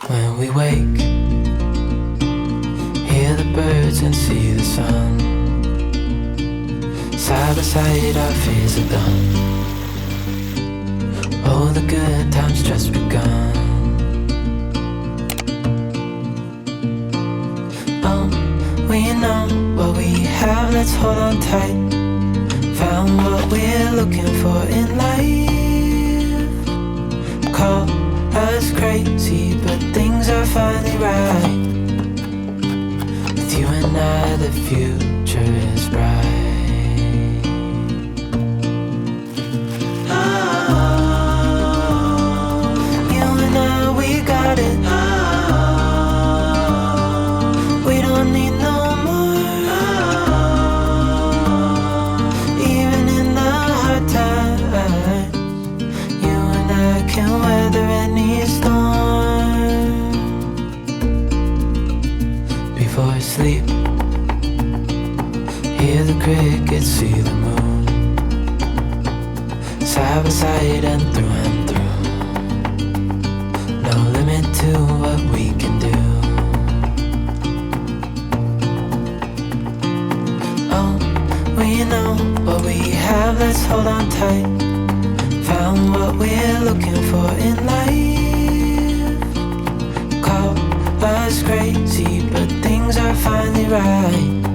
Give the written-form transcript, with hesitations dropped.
when we wake, hear the birds and see the sun. Side by side our fears are done. Oh, the good times just begun. Oh, we know what we have, let's hold on tight. Found what we're looking for in life. Call us crazy, but things are finally right. With you and I, the future is bright. We don't need no more. Even in the hard times, you and I can weather any storm. Before I sleep, hear the crickets, see the moon. Side by side and through and through. No limit to what we can do. Oh, we know what we have, let's hold on tight. Found what we're looking for in life. Call us crazy, but things are finally right.